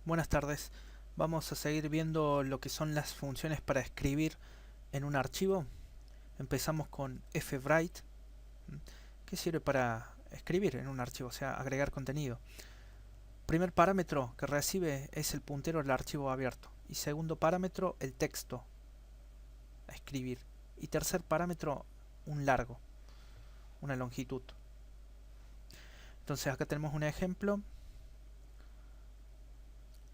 Buenas tardes. Vamos a seguir viendo lo que son las funciones para escribir en un archivo. Empezamos con fwrite, que sirve para escribir en un archivo, o sea, agregar contenido. Primer parámetro que recibe es el puntero del archivo abierto. Y segundo parámetro, el texto a escribir. Y tercer parámetro, un largo, una longitud. Entonces acá tenemos un ejemplo.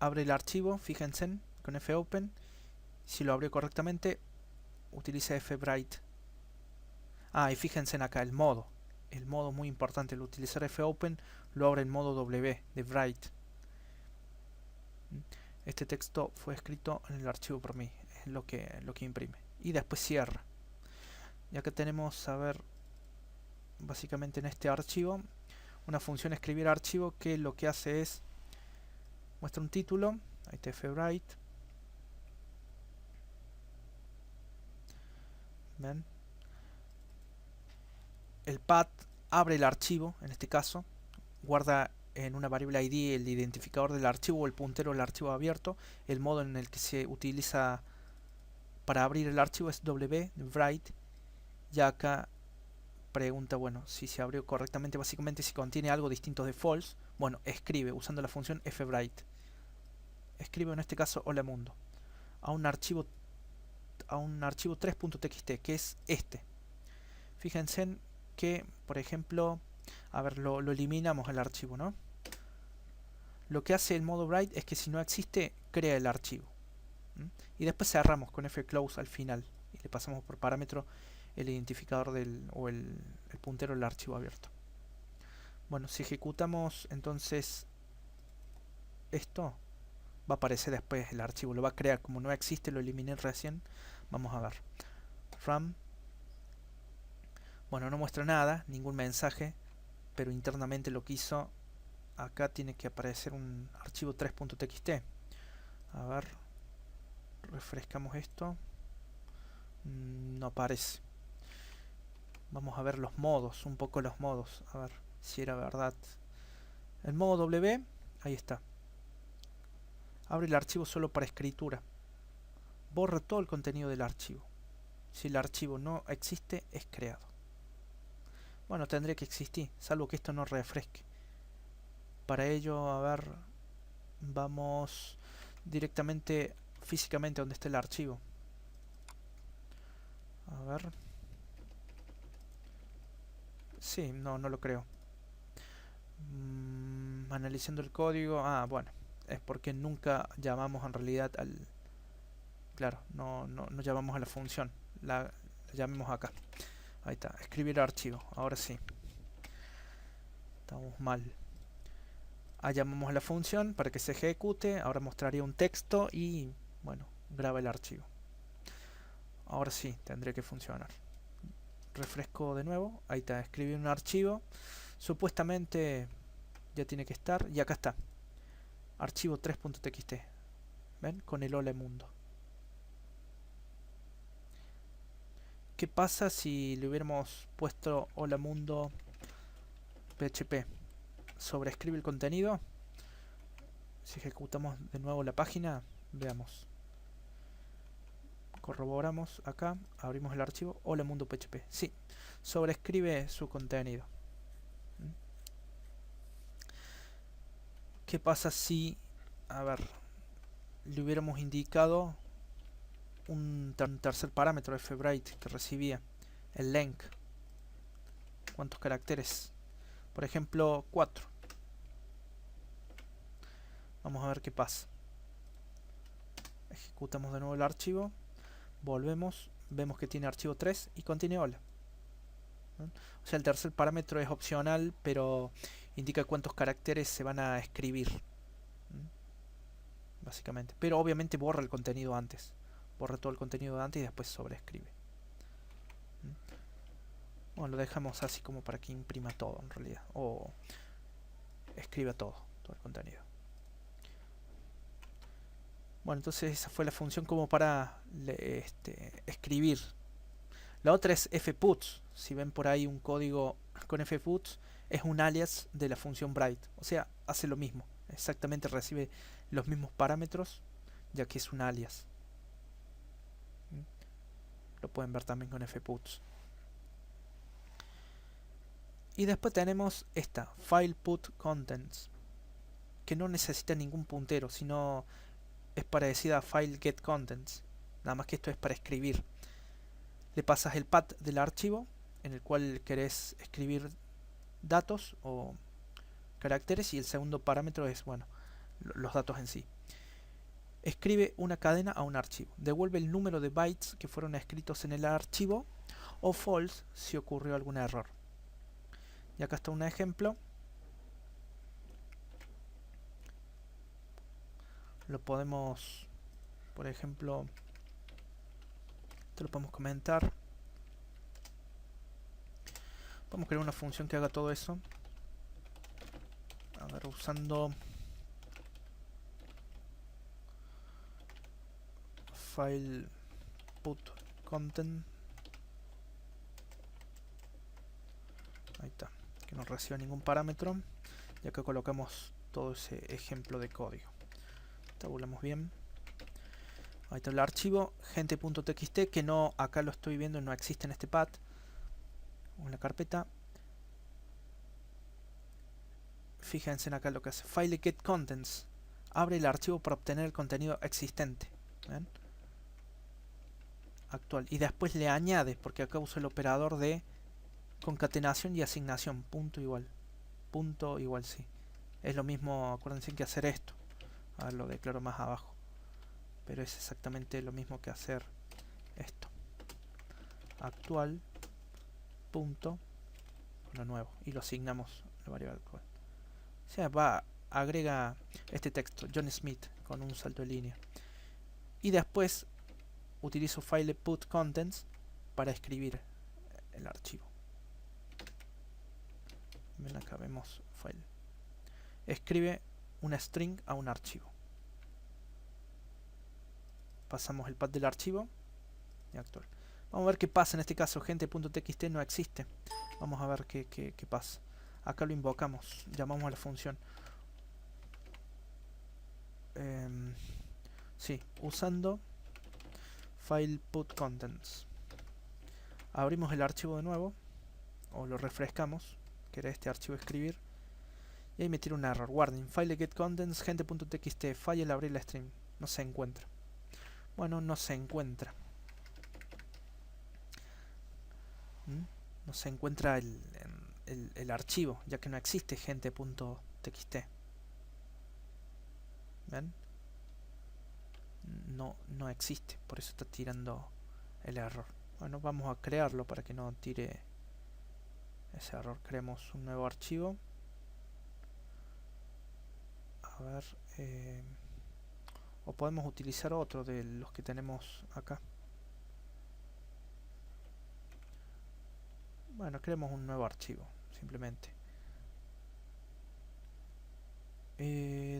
Abre el archivo, fíjense, con fopen. Si lo abrió correctamente, utiliza fwrite. Y fíjense acá el modo. El modo muy importante, al utilizar fopen lo abre en modo W de write. Este texto fue escrito en el archivo por mí, es lo que imprime. Y después cierra. Y acá tenemos, a ver, básicamente en este archivo, una función escribir archivo que lo que hace es muestra un título, ahí está fwrite. ¿Ven? El path abre el archivo, en este caso, guarda en una variable ID el identificador del archivo o el puntero del archivo abierto. El modo en el que se utiliza para abrir el archivo es W, write. Ya acá pregunta, bueno, si se abrió correctamente, básicamente si contiene algo distinto de false, bueno, escribe usando la función fwrite. Escribe en este caso hola mundo a un archivo 3.txt, que es este. Fíjense que, por ejemplo, a ver, lo eliminamos el archivo, ¿no? Lo que hace el modo write es que si no existe, crea el archivo. Y después cerramos con fclose al final y le pasamos por parámetro el identificador o el puntero del archivo abierto. Bueno, si ejecutamos entonces esto, va a aparecer después el archivo, lo va a crear. Como no existe, lo eliminé recién. Vamos a ver. RAM. Bueno, no muestra nada, ningún mensaje, pero internamente lo que hizo, acá tiene que aparecer un archivo 3.txt. A ver, refrescamos esto. No aparece. Vamos a ver los modos, un poco los modos, a ver si era verdad. El modo W, ahí está. Abre el archivo solo para escritura. Borra todo el contenido del archivo. Si el archivo no existe, es creado. Bueno, tendría que existir, salvo que esto no refresque. Para ello, a ver, vamos directamente físicamente donde está el archivo. A ver. Sí, no lo creo. Analizando el código. Bueno. Es porque nunca llamamos en realidad al... Claro, no llamamos a la función. La llamemos acá. Ahí está, escribir archivo. Ahora sí. Estamos mal. Llamamos a la función para que se ejecute. Ahora mostraría un texto y, bueno, graba el archivo. Ahora sí, tendría que funcionar. Refresco de nuevo. Ahí está, escribí un archivo. Supuestamente ya tiene que estar. Y acá está. Archivo 3.txt. ¿Ven? Con el hola mundo. ¿Qué pasa si le hubiéramos puesto hola mundo PHP? Sobreescribe el contenido. Si ejecutamos de nuevo la página, veamos. Corroboramos acá, abrimos el archivo hola mundo PHP. Sí, sobreescribe su contenido. ¿Qué pasa si, a ver, le hubiéramos indicado un tercer parámetro de fwrite que recibía el length? ¿Cuántos caracteres? Por ejemplo, 4. Vamos a ver qué pasa. Ejecutamos de nuevo el archivo, volvemos, vemos que tiene archivo 3 y contiene hola. O sea, el tercer parámetro es opcional, pero indica cuántos caracteres se van a escribir, básicamente. Pero obviamente borra el contenido antes. Borra todo el contenido de antes y después sobreescribe. Bueno, lo dejamos así como para que imprima todo en realidad. O escriba todo el contenido. Bueno, entonces esa fue la función como para escribir. La otra es fputs. Si ven por ahí un código con fputs, es un alias de la función write. O sea, hace lo mismo. exactamente recibe los mismos parámetros, ya que es un alias. Lo pueden ver también con fputs. Y después tenemos esta, file put contents, que no necesita ningún puntero, sino es parecida a file get contents, nada más que esto es para escribir. Le pasas el path del archivo en el cual querés escribir datos o caracteres, y el segundo parámetro es, bueno, los datos en sí. Escribe una cadena a un archivo, devuelve el número de bytes que fueron escritos en el archivo, o false si ocurrió algún error. Y acá está un ejemplo. Lo podemos, por ejemplo, esto lo podemos comentar. Podemos crear una función que haga todo eso. A ver, usando file put content. Ahí está, que no reciba ningún parámetro. Y acá colocamos todo ese ejemplo de código. Tabulamos bien. Ahí está el archivo gente.txt, que no, acá lo estoy viendo, no existe en este path o en la carpeta. Fíjense en acá lo que hace, file get contents, abre el archivo para obtener el contenido existente. ¿Ven? Actual, y después le añade, porque acá uso el operador de concatenación y asignación, punto igual, sí, es lo mismo, acuérdense, que hacer esto. A ver, lo declaro más abajo, pero es exactamente lo mismo que hacer esto, actual punto lo nuevo, y lo asignamos a la variable actual. O sea, agrega este texto, John Smith, con un salto de línea, y después utilizo file put contents para escribir el archivo. Ven, acá vemos file, escribe una string a un archivo. Pasamos el path del archivo y actual. Vamos a ver qué pasa en este caso. Gente.txt no existe. Vamos a ver qué pasa. Acá lo invocamos, llamamos a la función. Sí, usando file put contents. Abrimos el archivo de nuevo, o lo refrescamos, que era este archivo escribir, y ahí me tira un error. Warning, file get contents gente.txt, falla al abrir la string, no se encuentra. Bueno, no se encuentra. No se encuentra el archivo, ya que no existe gente.txt. ¿Ven? No existe, por eso está tirando el error. Bueno, vamos a crearlo para que no tire ese error. Creemos un nuevo archivo. A ver, o podemos utilizar otro de los que tenemos acá. Bueno, creemos un nuevo archivo, simplemente.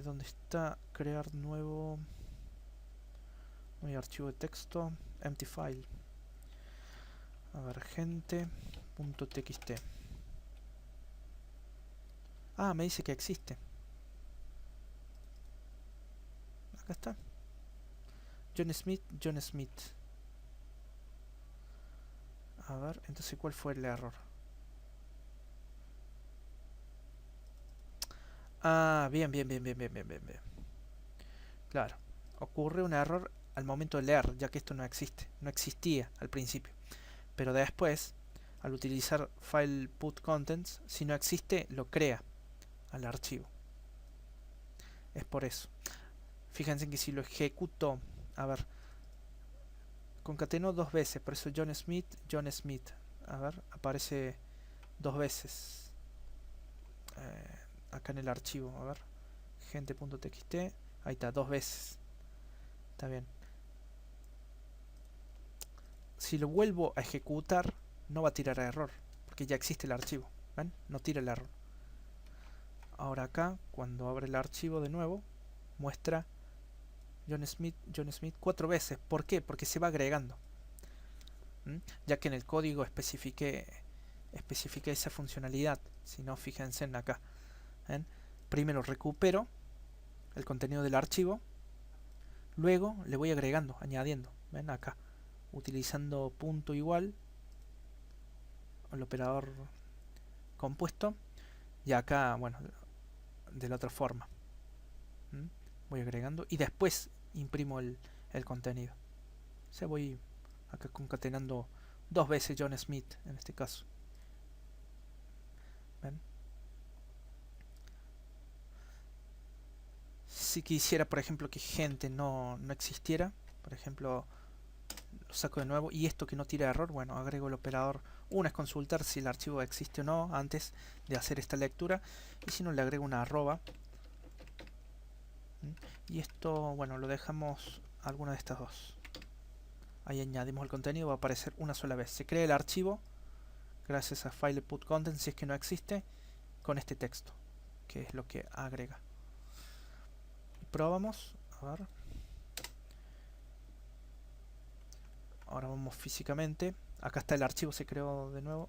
¿Dónde está? Crear nuevo archivo de texto, empty file. A ver, gente.txt. Ah, me dice que existe. Acá está. John Smith. A ver, entonces, ¿cuál fue el error? Ah, bien. Claro, ocurre un error al momento de leer, ya que esto no existe. No existía al principio. Pero después, al utilizar file put contents, si no existe, lo crea al archivo. Es por eso. Fíjense que si lo ejecuto, a ver, concatenó dos veces, por eso John Smith. A ver, aparece dos veces acá en el archivo. A ver, gente.txt, ahí está, dos veces. Está bien. Si lo vuelvo a ejecutar, no va a tirar error, porque ya existe el archivo. ¿Ven? No tira el error. Ahora acá, cuando abre el archivo de nuevo, muestra John Smith 4 veces. ¿Por qué? Porque se va agregando. Ya que en el código especifique esa funcionalidad. Si no, fíjense en acá. ¿Ven? Primero recupero el contenido del archivo. Luego le voy agregando, añadiendo. ¿Ven? Acá, utilizando punto igual, el operador compuesto. Y acá, bueno, de la otra forma. Voy agregando y después imprimo el contenido. O sea, voy acá concatenando dos veces John Smith en este caso. ¿Ven? Si quisiera, por ejemplo, que gente no existiera, por ejemplo, lo saco de nuevo y esto que no tire error, bueno, agrego el operador. Una es consultar si el archivo existe o no antes de hacer esta lectura, y si no, le agrego una arroba. Y esto, bueno, lo dejamos alguna de estas dos. Ahí añadimos el contenido, va a aparecer una sola vez. Se crea el archivo gracias a file put content, si es que no existe, con este texto, que es lo que agrega. Y probamos, a ver. Ahora vamos físicamente. Acá está el archivo, se creó de nuevo.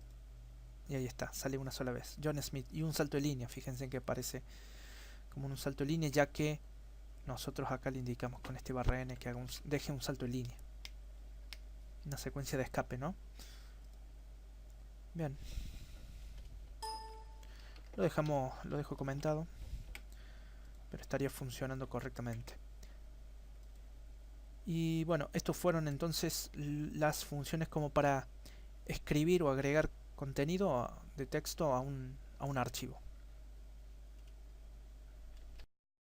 Y ahí está, sale una sola vez. John Smith. Y un salto de línea, fíjense que aparece como un salto de línea, ya que nosotros acá le indicamos con este barra n que haga deje un salto de línea. Una secuencia de escape, ¿no? Bien. Lo dejo comentado. Pero estaría funcionando correctamente. Y bueno, estos fueron entonces las funciones como para escribir o agregar contenido de texto a un archivo.